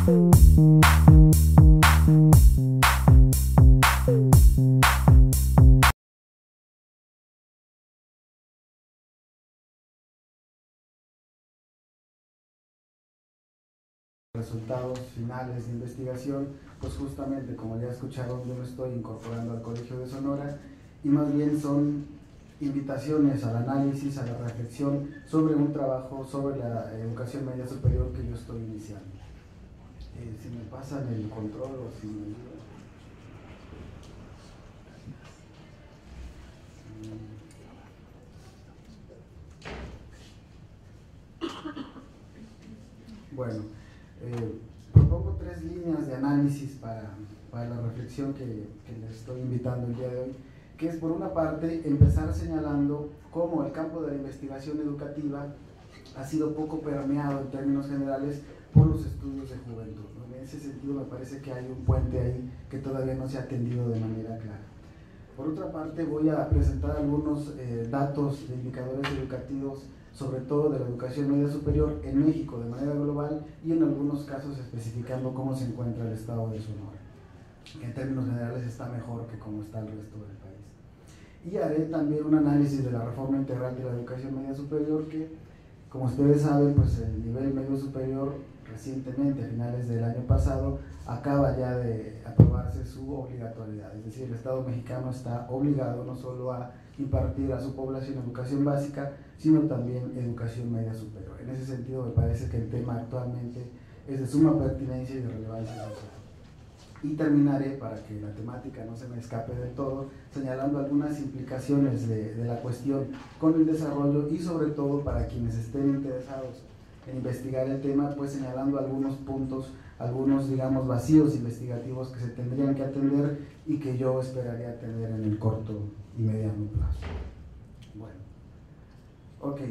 Resultados finales de investigación, pues justamente como ya escucharon, yo me estoy incorporando al Colegio de Sonora y más bien son invitaciones al análisis, a la reflexión sobre un trabajo sobre la educación media superior que yo estoy iniciando. Si me pasan el control o si me ayudan. Bueno, propongo 3 líneas de análisis para la reflexión que les estoy invitando el día de hoy, que es por una parte empezar señalando cómo el campo de la investigación educativa ha sido poco permeado en términos generales por los estudios de juventud, ¿no? En ese sentido me parece que hay un puente ahí que todavía no se ha atendido de manera clara. Por otra parte voy a presentar algunos datos de indicadores educativos, sobre todo de la educación media superior en México de manera global y en algunos casos especificando cómo se encuentra el estado de Sonora, que en términos generales está mejor que cómo está el resto del país. Y haré también un análisis de la reforma integral de la educación media superior que, como ustedes saben, pues el nivel medio superior recientemente, a finales del año pasado, acaba ya de aprobarse su obligatoriedad, es decir, el Estado mexicano está obligado no solo a impartir a su población educación básica, sino también educación media superior. En ese sentido me parece que el tema actualmente es de suma pertinencia y de relevancia social. Y terminaré, para que la temática no se me escape del todo, señalando algunas implicaciones de la cuestión con el desarrollo y sobre todo para quienes estén interesados en investigar el tema, pues señalando algunos puntos, algunos digamos vacíos investigativos que se tendrían que atender y que yo esperaría atender en el corto y mediano plazo. Bueno, ok,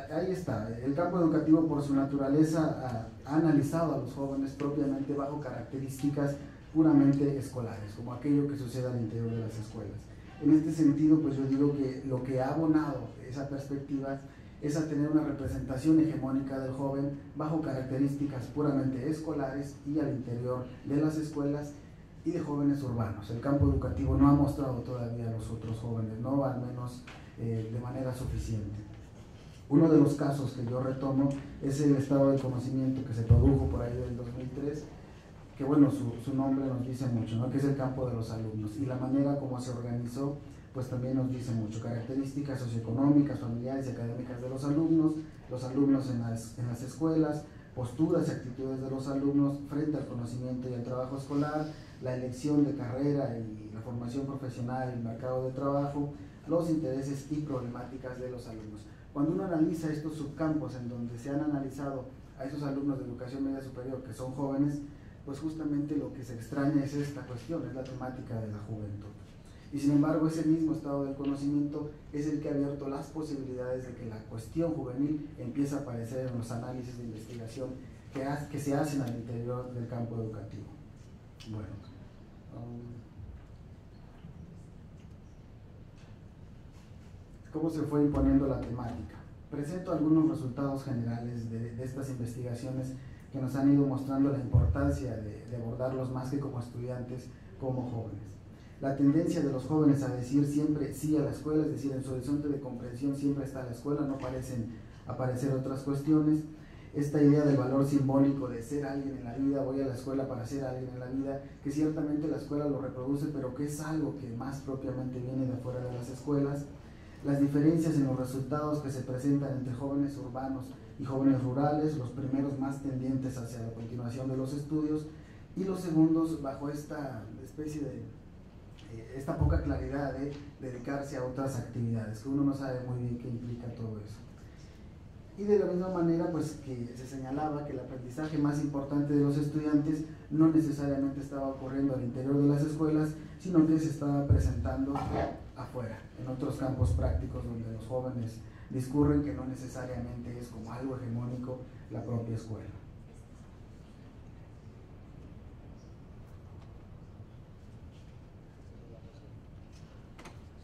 ahí está. El campo educativo por su naturaleza ha analizado a los jóvenes propiamente bajo características puramente escolares, como aquello que sucede al interior de las escuelas. En este sentido, pues yo digo que lo que ha abonado esa perspectiva es a tener una representación hegemónica del joven bajo características puramente escolares y al interior de las escuelas y de jóvenes urbanos. El campo educativo no ha mostrado todavía a los otros jóvenes, no al menos de manera suficiente. Uno de los casos que yo retomo es el estado de conocimiento que se produjo por ahí del 2003, que bueno, su nombre nos dice mucho, ¿no? Que es el campo de los alumnos, y la manera como se organizó pues también nos dice mucho. Características socioeconómicas, familiares y académicas de los alumnos en las escuelas, posturas y actitudes de los alumnos frente al conocimiento y al trabajo escolar, la elección de carrera y la formación profesional, el mercado de trabajo, los intereses y problemáticas de los alumnos. Cuando uno analiza estos subcampos en donde se han analizado a esos alumnos de educación media superior que son jóvenes, pues justamente lo que se extraña es esta cuestión, es la temática de la juventud. Y sin embargo, ese mismo estado del conocimiento es el que ha abierto las posibilidades de que la cuestión juvenil empiece a aparecer en los análisis de investigación que se hacen al interior del campo educativo. Bueno, ¿cómo se fue imponiendo la temática? Presento algunos resultados generales de estas investigaciones que nos han ido mostrando la importancia de abordarlos más que como estudiantes, como jóvenes. La tendencia de los jóvenes a decir siempre sí a la escuela, es decir, en su horizonte de comprensión siempre está la escuela, no parecen aparecer otras cuestiones. Esta idea del valor simbólico de ser alguien en la vida, voy a la escuela para ser alguien en la vida, que ciertamente la escuela lo reproduce, pero que es algo que más propiamente viene de afuera de las escuelas. Las diferencias en los resultados que se presentan entre jóvenes urbanos y jóvenes rurales, los primeros más tendientes hacia la continuación de los estudios y los segundos bajo esta especie de esta poca claridad de dedicarse a otras actividades, que uno no sabe muy bien qué implica todo eso. Y de la misma manera, pues que se señalaba que el aprendizaje más importante de los estudiantes no necesariamente estaba ocurriendo al interior de las escuelas, sino que se estaba presentando afuera, en otros campos prácticos donde los jóvenes discurren, que no necesariamente es como algo hegemónico la propia escuela.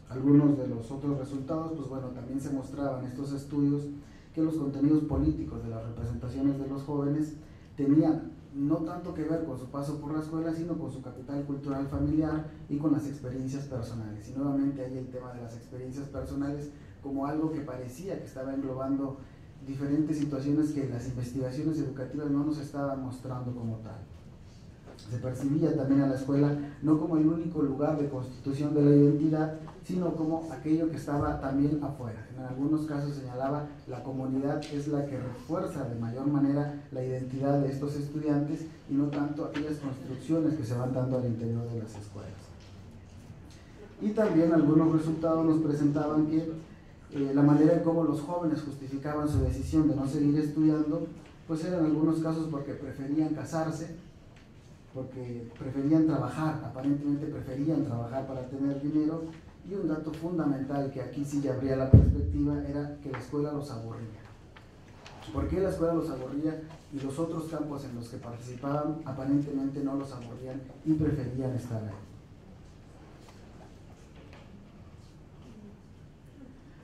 Algunos de los otros resultados, pues bueno, también se mostraban estos estudios que los contenidos políticos de las representaciones de los jóvenes tenían no tanto que ver con su paso por la escuela, sino con su capital cultural familiar y con las experiencias personales. Y nuevamente hay el tema de las experiencias personales como algo que parecía que estaba englobando diferentes situaciones que las investigaciones educativas no nos estaban mostrando como tal. Se percibía también a la escuela no como el único lugar de constitución de la identidad, sino como aquello que estaba también afuera. En algunos casos señalaba la comunidad es la que refuerza de mayor manera la identidad de estos estudiantes y no tanto aquellas construcciones que se van dando al interior de las escuelas. Y también algunos resultados nos presentaban que la manera en cómo los jóvenes justificaban su decisión de no seguir estudiando, pues eran en algunos casos porque preferían casarse, porque preferían trabajar, aparentemente preferían trabajar para tener dinero, y un dato fundamental que aquí sí ya abría la perspectiva era que la escuela los aburría. ¿Por qué la escuela los aburría y los otros campos en los que participaban aparentemente no los aburrían y preferían estar ahí?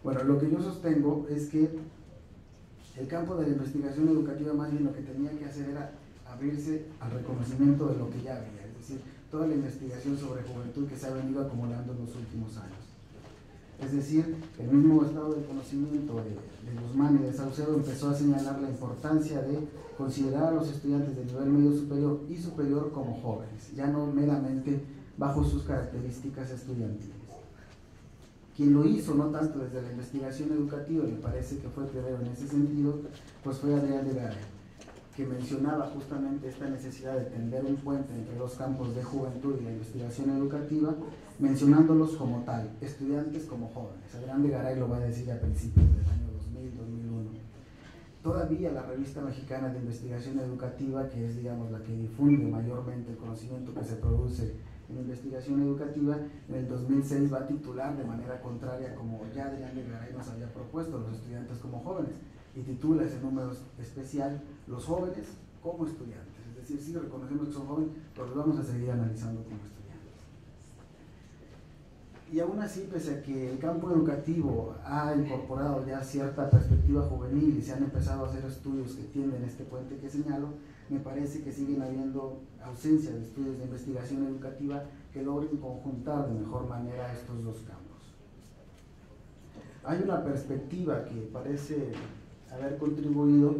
Bueno, lo que yo sostengo es que el campo de la investigación educativa más bien lo que tenía que hacer era abrirse al reconocimiento de lo que ya había, es decir, toda la investigación sobre juventud que se ha venido acumulando en los últimos años. Es decir, el mismo estado de conocimiento de Guzmán y de Saucedo empezó a señalar la importancia de considerar a los estudiantes de nivel medio superior y superior como jóvenes, ya no meramente bajo sus características estudiantiles. Quien lo hizo, no tanto desde la investigación educativa, me parece que fue pionero en ese sentido, pues fue Adrián de Garay, que mencionaba justamente esta necesidad de tender un puente entre los campos de juventud y la investigación educativa, mencionándolos como tal, estudiantes como jóvenes. Adrián de Garay lo va a decir a principios del año 2000-2001. Todavía la revista mexicana de investigación educativa, que es, digamos, la que difunde mayormente el conocimiento que se produce en investigación educativa, en el 2006 va a titular de manera contraria, como ya Adrián de Garay nos había propuesto, los estudiantes como jóvenes, y titula ese número especial los jóvenes como estudiantes. Es decir, sí reconocemos que son jóvenes, pero los vamos a seguir analizando como estudiantes. Y aún así, pese a que el campo educativo ha incorporado ya cierta perspectiva juvenil y se han empezado a hacer estudios que tienden este puente que señalo, me parece que siguen habiendo ausencia de estudios de investigación educativa que logren conjuntar de mejor manera estos dos campos. Hay una perspectiva que parece haber contribuido,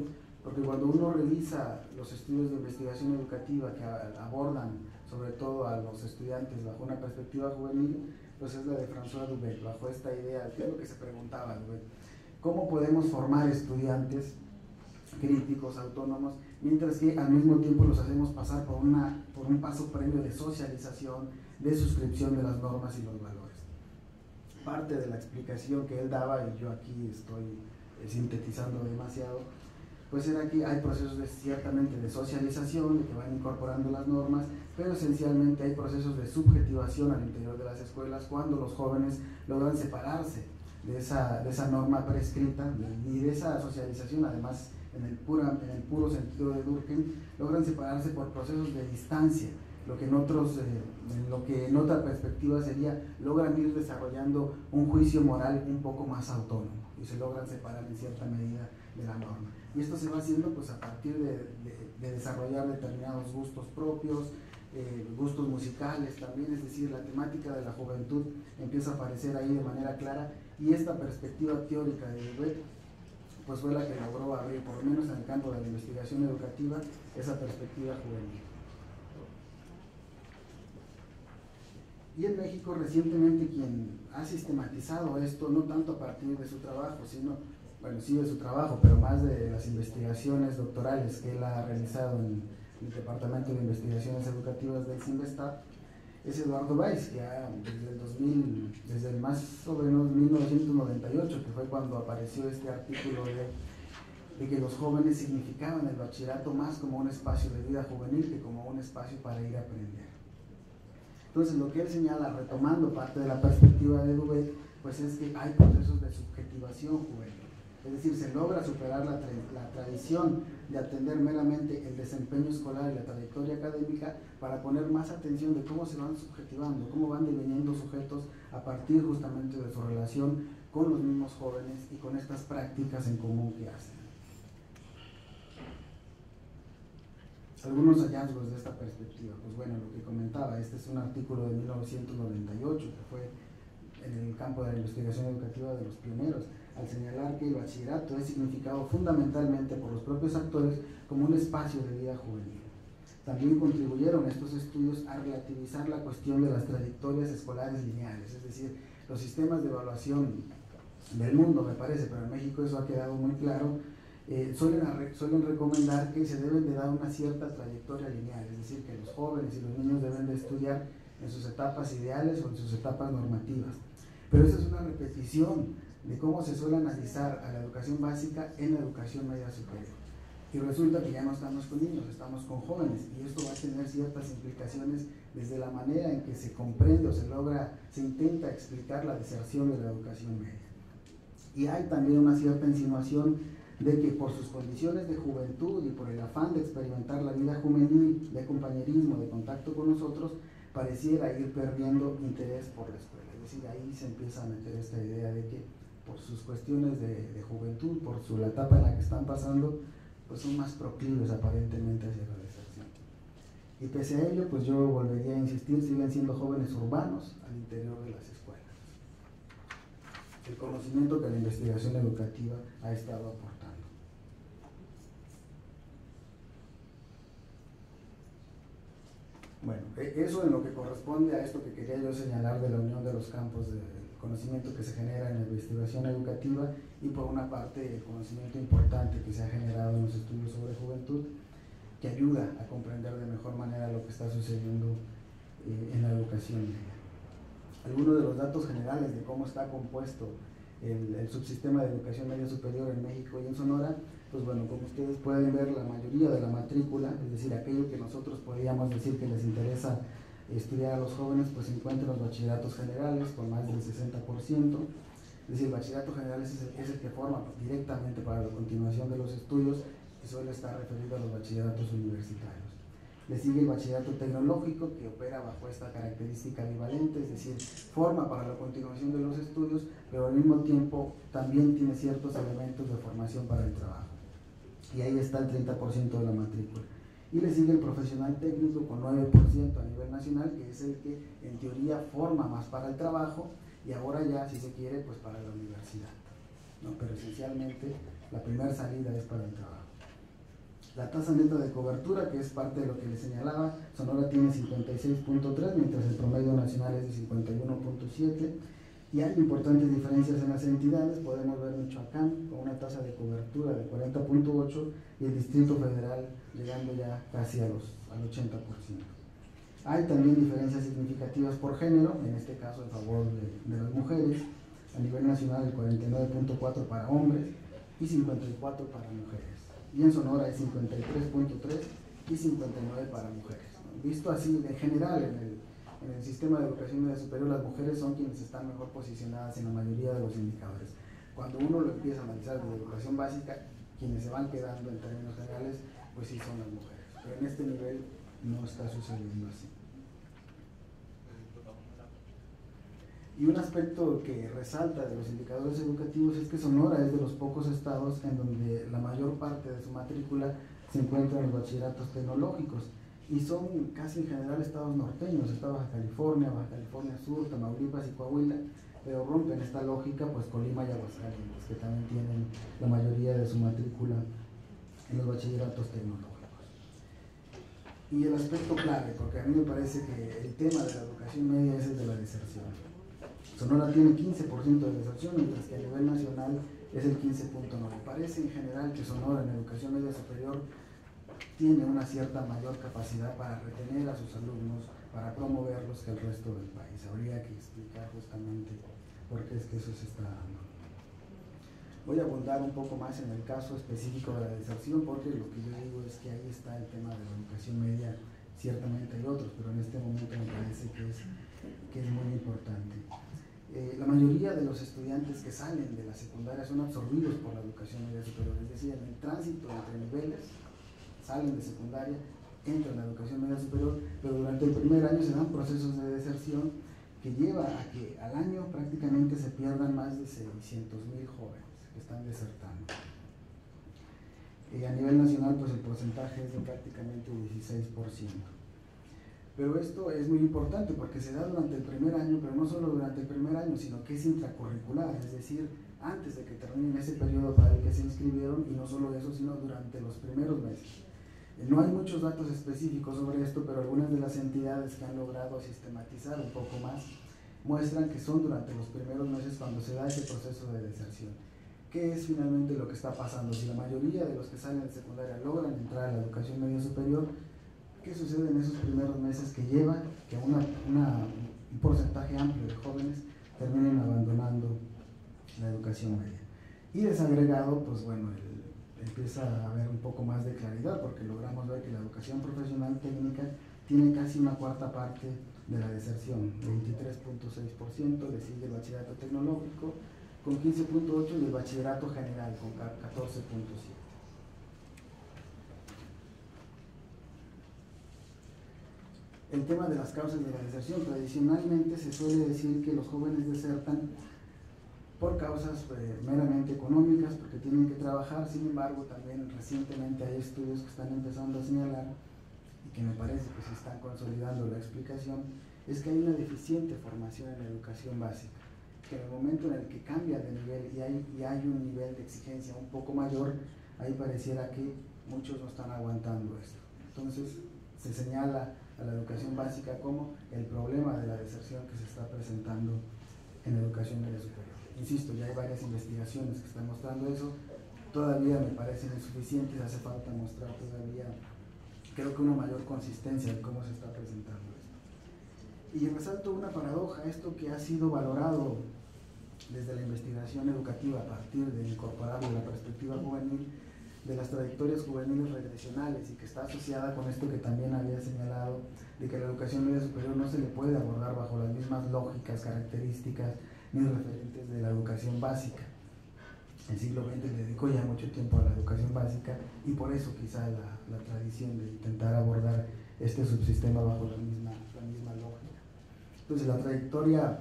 porque cuando uno revisa los estudios de investigación educativa que abordan sobre todo a los estudiantes bajo una perspectiva juvenil, pues es la de François Dubet, bajo esta idea, que es lo que se preguntaba Dubet: ¿cómo podemos formar estudiantes críticos, autónomos, mientras que al mismo tiempo los hacemos pasar por un paso previo de socialización, de suscripción de las normas y los valores? Parte de la explicación que él daba, y yo aquí estoy sintetizando demasiado, pues era que hay procesos ciertamente de socialización, de que van incorporando las normas, pero esencialmente hay procesos de subjetivación al interior de las escuelas cuando los jóvenes logran separarse de esa norma prescrita y de esa socialización. Además, en el puro sentido de Durkheim, logran separarse por procesos de distancia, lo que en otra perspectiva sería, logran ir desarrollando un juicio moral un poco más autónomo y se logran separar en cierta medida de la norma. Y esto se va haciendo pues a partir de desarrollar determinados gustos propios, gustos musicales también, es decir, la temática de la juventud empieza a aparecer ahí de manera clara, y esta perspectiva teórica de Dubet pues fue la que logró abrir, por lo menos en el campo de la investigación educativa, esa perspectiva juvenil. Y en México recientemente quien ha sistematizado esto, no tanto a partir de su trabajo, sino, bueno, sí de su trabajo, pero más de las investigaciones doctorales que él ha realizado en el Departamento de Investigaciones Educativas del CINVESTAP, es Eduardo Weiss, que desde más o menos 1998, que fue cuando apareció este artículo de que los jóvenes significaban el bachillerato más como un espacio de vida juvenil que como un espacio para ir a aprender. Entonces, lo que él señala, retomando parte de la perspectiva de Dubet, pues es que hay procesos de subjetivación juvenil. Es decir, se logra superar la tradición de atender meramente el desempeño escolar y la trayectoria académica para poner más atención de cómo se van subjetivando, cómo van deviniendo sujetos a partir justamente de su relación con los mismos jóvenes y con estas prácticas en común que hacen. Algunos hallazgos de esta perspectiva, pues bueno, lo que comentaba, este es un artículo de 1998 que fue en el campo de la investigación educativa de los pioneros, al señalar que el bachillerato es significado fundamentalmente por los propios actores como un espacio de vida juvenil. También contribuyeron estos estudios a relativizar la cuestión de las trayectorias escolares lineales, es decir, los sistemas de evaluación del mundo, me parece, pero en México eso ha quedado muy claro, suelen recomendar que se deben de dar una cierta trayectoria lineal, es decir, que los jóvenes y los niños deben de estudiar en sus etapas ideales o en sus etapas normativas. Pero esa es una repetición de cómo se suele analizar a la educación básica en la educación media superior. Y resulta que ya no estamos con niños, estamos con jóvenes, y esto va a tener ciertas implicaciones desde la manera en que se comprende o se intenta explicar la deserción de la educación media. Y hay también una cierta insinuación de que por sus condiciones de juventud y por el afán de experimentar la vida juvenil, de compañerismo, de contacto con nosotros, pareciera ir perdiendo interés por la escuela. Es decir, ahí se empieza a meter esta idea de que por sus cuestiones de juventud, por la etapa en la que están pasando, pues son más proclives aparentemente hacia la deserción. Y pese a ello, pues yo volvería a insistir, siguen siendo jóvenes urbanos al interior de las escuelas. El conocimiento que la investigación educativa ha estado aportando. Bueno, eso en lo que corresponde a esto que quería yo señalar de la unión de los campos de conocimiento que se genera en la investigación educativa y por una parte el conocimiento importante que se ha generado en los estudios sobre juventud que ayuda a comprender de mejor manera lo que está sucediendo en la educación media. Algunos de los datos generales de cómo está compuesto el subsistema de educación media superior en México y en Sonora, pues bueno, como ustedes pueden ver, la mayoría de la matrícula, es decir, aquello que nosotros podríamos decir que les interesa estudiar a los jóvenes, pues se encuentra en los bachilleratos generales con más del 60%, es decir, el bachillerato general es el que forma directamente para la continuación de los estudios y suele estar referido a los bachilleratos universitarios. Le sigue el bachillerato tecnológico, que opera bajo esta característica bivalente, es decir, forma para la continuación de los estudios, pero al mismo tiempo también tiene ciertos elementos de formación para el trabajo. Y ahí está el 30% de la matrícula. Y le sigue el profesional técnico con 9% a nivel nacional, que es el que en teoría forma más para el trabajo y ahora ya, si se quiere, pues para la universidad, ¿no? Pero esencialmente la primera salida es para el trabajo. La tasa neta de cobertura, que es parte de lo que les señalaba, Sonora tiene 56.3, mientras el promedio nacional es de 51.7, y hay importantes diferencias en las entidades. Podemos ver Michoacán con una tasa de cobertura de 40.8 y el Distrito Federal llegando ya casi al 80%. Hay también diferencias significativas por género, en este caso en favor de las mujeres. A nivel nacional el 49.4 para hombres y 54 para mujeres. Y en Sonora es 53.3 y 59 para mujeres, ¿no? Visto así, en general, en el sistema de educación media superior, las mujeres son quienes están mejor posicionadas en la mayoría de los indicadores. Cuando uno lo empieza a analizar desde educación básica, quienes se van quedando en términos generales, pues sí son las mujeres. Pero en este nivel no está sucediendo así. Y un aspecto que resalta de los indicadores educativos es que Sonora es de los pocos estados en donde la mayor parte de su matrícula se encuentra en los bachilleratos tecnológicos y son casi en general estados norteños. Está Baja California Sur, Tamaulipas y Coahuila, pero rompen esta lógica pues Colima y Aguascalientes, que también tienen la mayoría de su matrícula en los bachilleratos tecnológicos. Y el aspecto clave, porque a mí me parece que el tema de la educación media es el de la deserción. Sonora tiene 15% de deserción, mientras que a nivel nacional es el 15.9. Parece en general que Sonora en educación media superior tiene una cierta mayor capacidad para retener a sus alumnos, para promoverlos que el resto del país. Habría que explicar justamente por qué es que eso se está dando. Voy a abundar un poco más en el caso específico de la deserción, porque lo que yo digo es que ahí está el tema de la educación media. Ciertamente hay otros, pero en este momento me parece que es muy importante. La mayoría de los estudiantes que salen de la secundaria son absorbidos por la educación media superior, es decir, en el tránsito entre niveles, salen de secundaria, entran a la educación media superior, pero durante el primer año se dan procesos de deserción que lleva a que al año prácticamente se pierdan más de 600,000 jóvenes que están desertando. A nivel nacional, pues el porcentaje es de prácticamente 16%. Pero esto es muy importante porque se da durante el primer año, pero no solo durante el primer año, sino que es intracurricular, es decir, antes de que termine ese periodo para el que se inscribieron, y no solo eso, sino durante los primeros meses. No hay muchos datos específicos sobre esto, pero algunas de las entidades que han logrado sistematizar un poco más muestran que son durante los primeros meses cuando se da ese proceso de deserción. ¿Qué es finalmente lo que está pasando? Si la mayoría de los que salen de secundaria logran entrar a la educación media superior, ¿qué sucede en esos primeros meses que lleva que un porcentaje amplio de jóvenes terminen abandonando la educación media? Y desagregado, pues bueno, empieza a haber un poco más de claridad, porque logramos ver que la educación profesional técnica tiene casi una cuarta parte de la deserción, 23.6%, le sigue el bachillerato tecnológico con 15.8% y el bachillerato general con 14.7%. El tema de las causas de la deserción, tradicionalmente se suele decir que los jóvenes desertan por causas meramente económicas, porque tienen que trabajar. Sin embargo, también recientemente hay estudios que están empezando a señalar, y que me parece que se están consolidando la explicación, es que hay una deficiente formación en la educación básica, que en el momento en el que cambia de nivel y hay un nivel de exigencia un poco mayor, ahí pareciera que muchos no están aguantando esto. Entonces se señala a la educación básica como el problema de la deserción que se está presentando en la educación media superior. Insisto, ya hay varias investigaciones que están mostrando eso, todavía me parecen insuficientes, hace falta mostrar todavía, creo que una mayor consistencia de cómo se está presentando esto. Y resalto una paradoja, esto que ha sido valorado desde la investigación educativa a partir de incorporar la perspectiva juvenil, de las trayectorias juveniles regresionales, y que está asociada con esto que también había señalado, de que la educación media superior no se le puede abordar bajo las mismas lógicas, características ni referentes de la educación básica. El siglo XX le dedicó ya mucho tiempo a la educación básica, y por eso quizá la tradición de intentar abordar este subsistema bajo la misma lógica. Entonces la trayectoria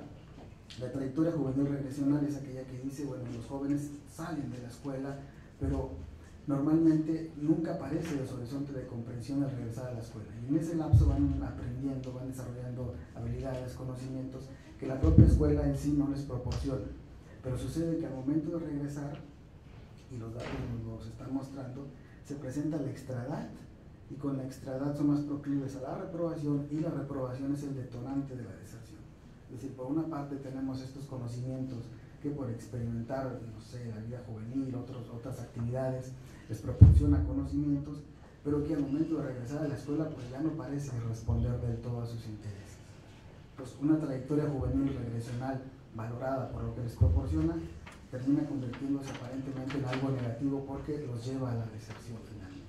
juvenil regresional es aquella que dice, bueno, los jóvenes salen de la escuela, pero normalmente nunca aparece ese horizonte de comprensión al regresar a la escuela, y en ese lapso van aprendiendo, van desarrollando habilidades, conocimientos que la propia escuela en sí no les proporciona. Pero sucede que al momento de regresar, y los datos nos están mostrando, se presenta la extradad, y con la extradad son más proclives a la reprobación, y la reprobación es el detonante de la deserción. Es decir, por una parte tenemos estos conocimientos que por experimentar, no sé, la vida juvenil, otras actividades, les proporciona conocimientos, pero que al momento de regresar a la escuela pues ya no parece responder del todo a sus intereses. Pues una trayectoria juvenil regresional valorada por lo que les proporciona termina convirtiéndose aparentemente en algo negativo, porque los lleva a la deserción finalmente.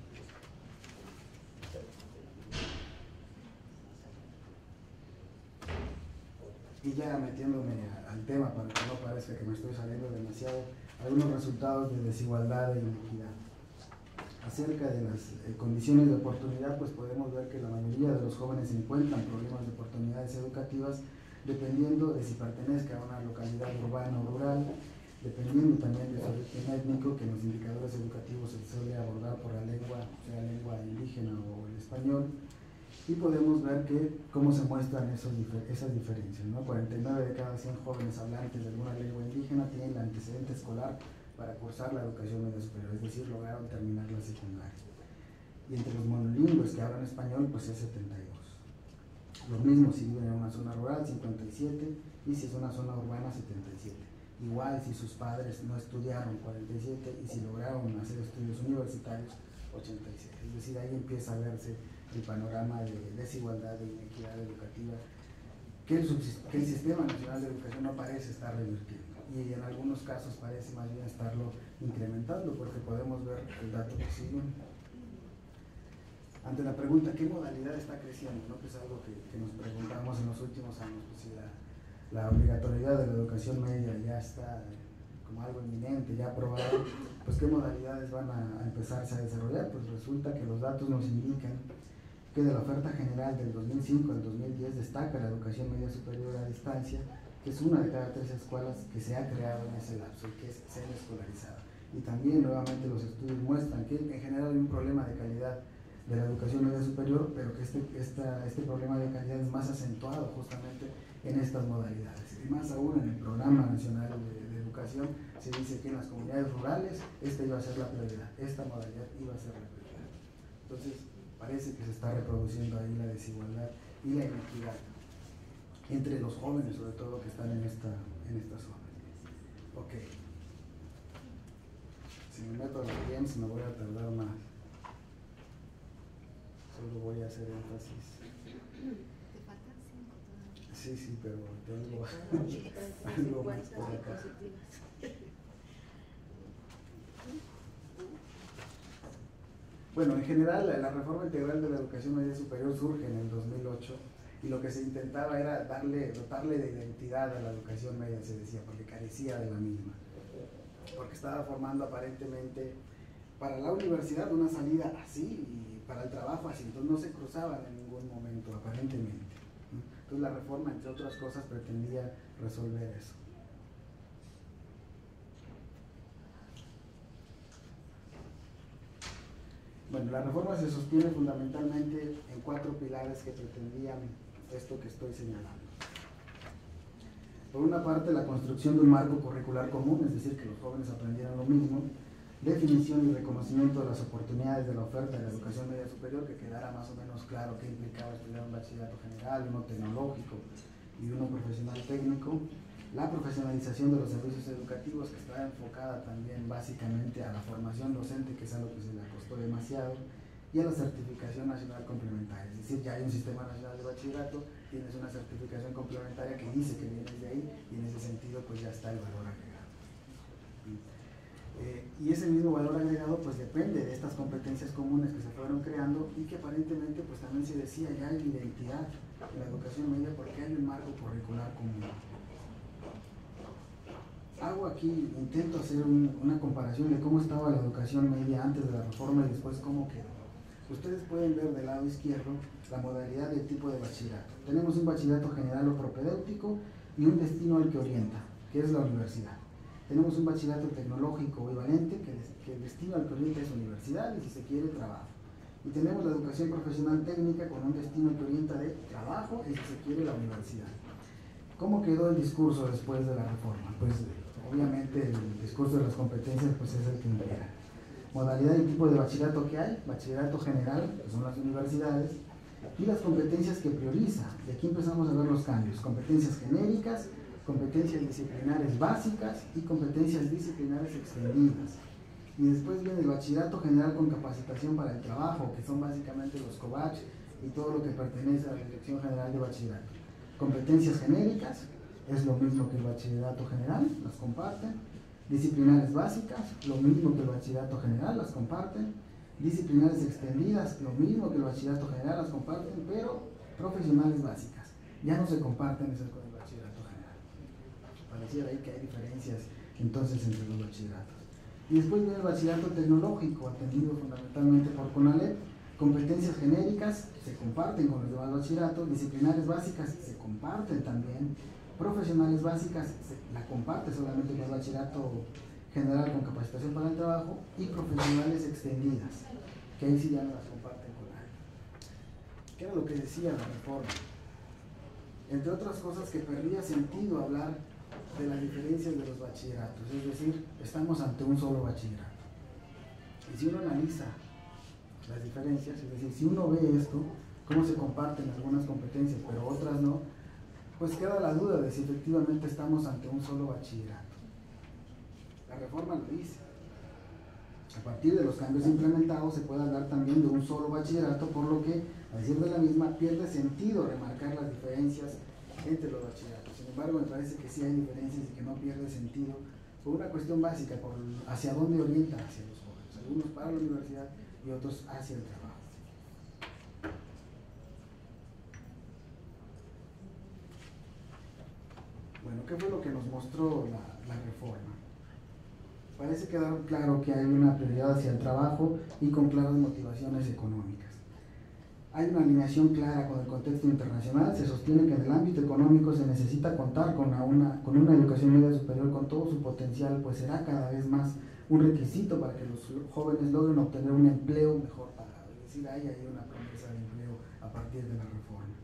Y ya metiéndome al tema, para que no parezca que me estoy saliendo demasiado, algunos resultados de desigualdad e inequidad. Acerca de las condiciones de oportunidad, pues podemos ver que la mayoría de los jóvenes encuentran problemas de oportunidades educativas dependiendo de si pertenezca a una localidad urbana o rural, dependiendo también de su origen étnico, que en los indicadores educativos se suele abordar por la lengua, sea lengua indígena o el español, y podemos ver cómo se muestran esas diferencias, ¿no? 49 de cada 100 jóvenes hablantes de alguna lengua indígena tienen el antecedente escolar para cursar la educación media superior, es decir, lograron terminar la secundaria. Y entre los monolingües que hablan español, pues es 72. Lo mismo si viven en una zona rural, 57, y si es una zona urbana, 77. Igual si sus padres no estudiaron, 47, y si lograron hacer estudios universitarios, 86. Es decir, ahí empieza a verse el panorama de desigualdad, de inequidad educativa, que el Sistema Nacional de Educación no parece estar revirtiendo, y en algunos casos parece más bien estarlo incrementando, porque podemos ver el dato que sigue. Ante la pregunta, ¿qué modalidad está creciendo? ¿No? Que es algo que nos preguntamos en los últimos años, pues si la obligatoriedad de la educación media ya está como algo inminente, ya aprobado, pues ¿qué modalidades van a empezarse a desarrollar? Pues resulta que los datos nos indican que de la oferta general del 2005 al 2010 destaca la educación media superior a distancia, que es una de cada 3 escuelas que se ha creado en ese lapso y que es semi-escolarizada. y también nuevamente los estudios muestran que en general hay un problema de calidad de la educación media superior, pero que este problema de calidad es más acentuado justamente en estas modalidades, y más aún en el Programa Nacional de Educación se dice que en las comunidades rurales esta iba a ser la prioridad, esta modalidad iba a ser la prioridad. Entonces parece que se está reproduciendo ahí la desigualdad y la inequidad entre los jóvenes, sobre todo, que están en esta zona. Ok. Si me meto a los games me voy a tardar más. Solo voy a hacer énfasis. Te faltan 5 todavía. Sí, pero tengo algo más por acá. Bueno, en general la reforma integral de la educación media superior surge en el 2008 y lo que se intentaba era dotarle de identidad a la educación media, se decía, porque carecía de la misma, porque estaba formando aparentemente para la universidad una salida así y para el trabajo así, entonces no se cruzaban en ningún momento aparentemente. Entonces la reforma, entre otras cosas, pretendía resolver eso. Bueno, la reforma se sostiene fundamentalmente en 4 pilares que pretendían esto que estoy señalando. Por una parte, la construcción de un marco curricular común, es decir, que los jóvenes aprendieran lo mismo, definición y reconocimiento de las oportunidades de la oferta de la educación media superior, que quedara más o menos claro qué implicaba estudiar un bachillerato general, uno tecnológico y uno profesional técnico, la profesionalización de los servicios educativos, que está enfocada también básicamente a la formación docente, que es algo que se le costó demasiado, y a la certificación nacional complementaria, es decir, ya hay un sistema nacional de bachillerato, tienes una certificación complementaria que dice que vienes de ahí, y en ese sentido pues ya está el valor agregado. Y ese mismo valor agregado pues depende de estas competencias comunes que se fueron creando y que aparentemente pues también se decía ya hay identidad en la educación media porque hay un marco curricular común. Hago aquí, intento hacer una comparación de cómo estaba la educación media antes de la reforma y después cómo quedó. Ustedes pueden ver del lado izquierdo la modalidad del tipo de bachillerato. Tenemos un bachillerato general o propedéutico y un destino al que orienta, que es la universidad. Tenemos un bachillerato tecnológico equivalente, que el destino al que orienta es universidad y si se quiere trabajo. Y tenemos la educación profesional técnica con un destino al que orienta de trabajo y si se quiere la universidad. ¿Cómo quedó el discurso después de la reforma? Pues obviamente el discurso de las competencias pues es el que impera. Modalidad y tipo de bachillerato que hay, bachillerato general, que son las universidades, y las competencias que prioriza. Y aquí empezamos a ver los cambios: competencias genéricas, competencias disciplinares básicas y competencias disciplinares extendidas. Y después viene el bachillerato general con capacitación para el trabajo, que son básicamente los COBACH y todo lo que pertenece a la Dirección General de Bachillerato. Competencias genéricas, es lo mismo que el bachillerato general, las comparten. Disciplinares básicas, lo mismo que el bachillerato general, las comparten. Disciplinares extendidas, lo mismo que el bachillerato general, las comparten, pero profesionales básicas ya no se comparten esas con el bachillerato general. Pareciera ahí que hay diferencias entonces entre los bachilleratos. Y después viene el bachillerato tecnológico, atendido fundamentalmente por CONALEP. Competencias genéricas se comparten con los demás bachilleratos, disciplinares básicas se comparten también, profesionales básicas la comparte solamente con el bachillerato general con capacitación para el trabajo, y profesionales extendidas, que ahí sí ya no las comparten con nadie. ¿Qué era lo que decía la reforma? Entre otras cosas, que perdía sentido hablar de las diferencias de los bachilleratos, es decir, estamos ante un solo bachillerato. Y si uno analiza las diferencias, es decir, si uno ve esto, cómo se comparten algunas competencias pero otras no, pues queda la duda de si efectivamente estamos ante un solo bachillerato. La reforma lo dice. A partir de los cambios implementados se puede hablar también de un solo bachillerato, por lo que, a decir de la misma, pierde sentido remarcar las diferencias entre los bachilleratos. Sin embargo, me parece que sí hay diferencias y que no pierde sentido por una cuestión básica, por hacia dónde orienta hacia los jóvenes, algunos para la universidad y otros hacia el trabajo. Bueno, ¿qué fue lo que nos mostró la reforma? Parece quedar claro que hay una prioridad hacia el trabajo y con claras motivaciones económicas. Hay una alineación clara con el contexto internacional. Se sostiene que en el ámbito económico se necesita contar con una educación media superior con todo su potencial, pues será cada vez más un requisito para que los jóvenes logren obtener un empleo mejor pagado, es decir, hay una promesa de empleo a partir de la reforma.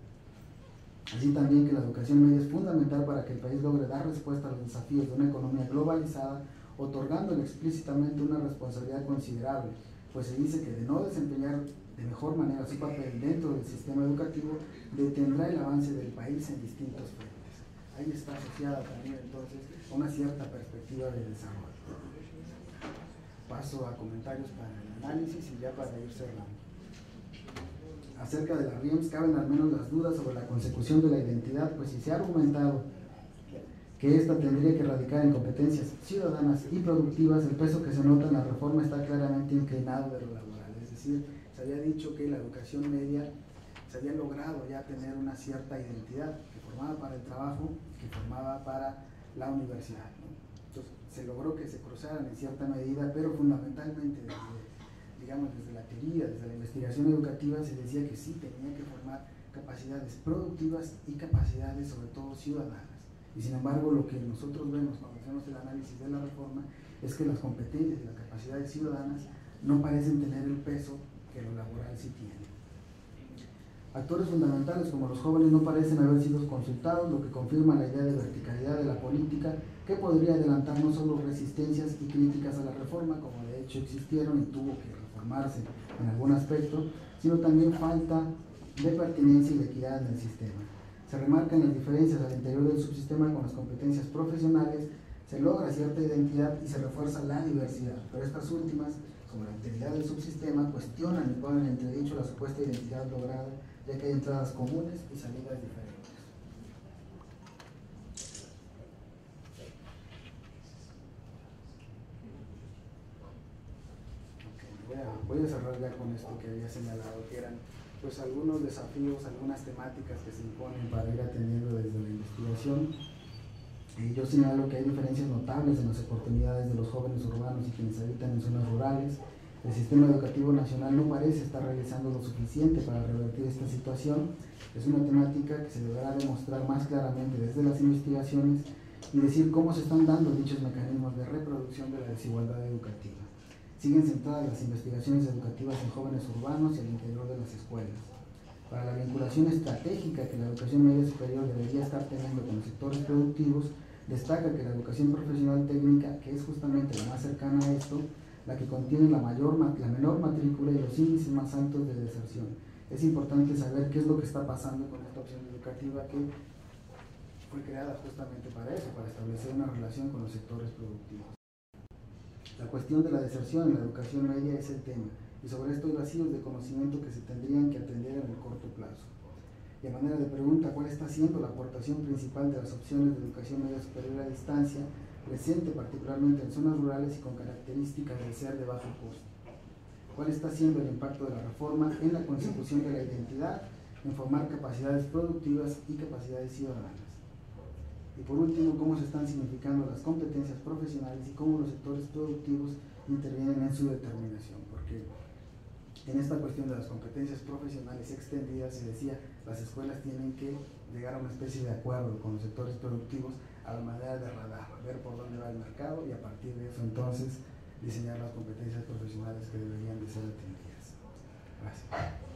Así también que la educación media es fundamental para que el país logre dar respuesta a los desafíos de una economía globalizada, otorgándole explícitamente una responsabilidad considerable, pues se dice que de no desempeñar de mejor manera su papel dentro del sistema educativo, detendrá el avance del país en distintos frentes. Ahí está asociada también entonces a una cierta perspectiva de desarrollo. Paso a comentarios para el análisis y ya para ir cerrando. Acerca de la RIEMS caben al menos las dudas sobre la consecución de la identidad, pues si se ha argumentado que ésta tendría que radicar en competencias ciudadanas y productivas, el peso que se nota en la reforma está claramente inclinado de lo laboral. Es decir, se había dicho que la educación media se había logrado ya tener una cierta identidad que formaba para el trabajo, que formaba para la universidad, ¿no? Entonces, se logró que se cruzaran en cierta medida, pero fundamentalmente desde la teoría, desde la investigación educativa, se decía que sí tenía que formar capacidades productivas y capacidades sobre todo ciudadanas. Y sin embargo, lo que nosotros vemos cuando hacemos el análisis de la reforma es que las competencias y las capacidades ciudadanas no parecen tener el peso que lo laboral sí tiene. Actores fundamentales como los jóvenes no parecen haber sido consultados, lo que confirma la idea de verticalidad de la política, que podría adelantar no solo resistencias y críticas a la reforma, como de hecho existieron y tuvo que reformarse en algún aspecto, sino también falta de pertinencia y de equidad en el sistema. Se remarcan las diferencias al interior del subsistema con las competencias profesionales, se logra cierta identidad y se refuerza la diversidad, pero estas últimas, como la integridad del subsistema, cuestionan y ponen en entredicho la supuesta identidad lograda, ya que hay entradas comunes y salidas diferentes. Voy a cerrar ya con esto que había señalado, que eran pues algunos desafíos, algunas temáticas que se imponen para ir atendiendo desde la investigación. Yo señalo que hay diferencias notables en las oportunidades de los jóvenes urbanos y quienes habitan en zonas rurales. El sistema educativo nacional no parece estar realizando lo suficiente para revertir esta situación. Es una temática que se deberá demostrar más claramente desde las investigaciones y decir cómo se están dando dichos mecanismos de reproducción de la desigualdad educativa. Siguen centradas las investigaciones educativas en jóvenes urbanos y al interior de las escuelas. Para la vinculación estratégica que la educación media superior debería estar teniendo con los sectores productivos, destaca que la educación profesional técnica, que es justamente la más cercana a esto, la que contiene la menor matrícula y los índices más altos de deserción. Es importante saber qué es lo que está pasando con esta opción educativa que fue creada justamente para eso, para establecer una relación con los sectores productivos. La cuestión de la deserción en la educación media es el tema, y sobre esto hay vacíos de conocimiento que se tendrían que atender en el corto plazo. Y a manera de pregunta, ¿cuál está siendo la aportación principal de las opciones de educación media superior a distancia, presente particularmente en zonas rurales y con características de ser de bajo costo? ¿Cuál está siendo el impacto de la reforma en la consecución de la identidad, en formar capacidades productivas y capacidades ciudadanas? Y por último, ¿cómo se están significando las competencias profesionales y cómo los sectores productivos intervienen en su determinación? Porque en esta cuestión de las competencias profesionales extendidas, se decía, las escuelas tienen que llegar a una especie de acuerdo con los sectores productivos a la manera de radar, ver por dónde va el mercado y a partir de eso entonces diseñar las competencias profesionales que deberían de ser atendidas. Gracias.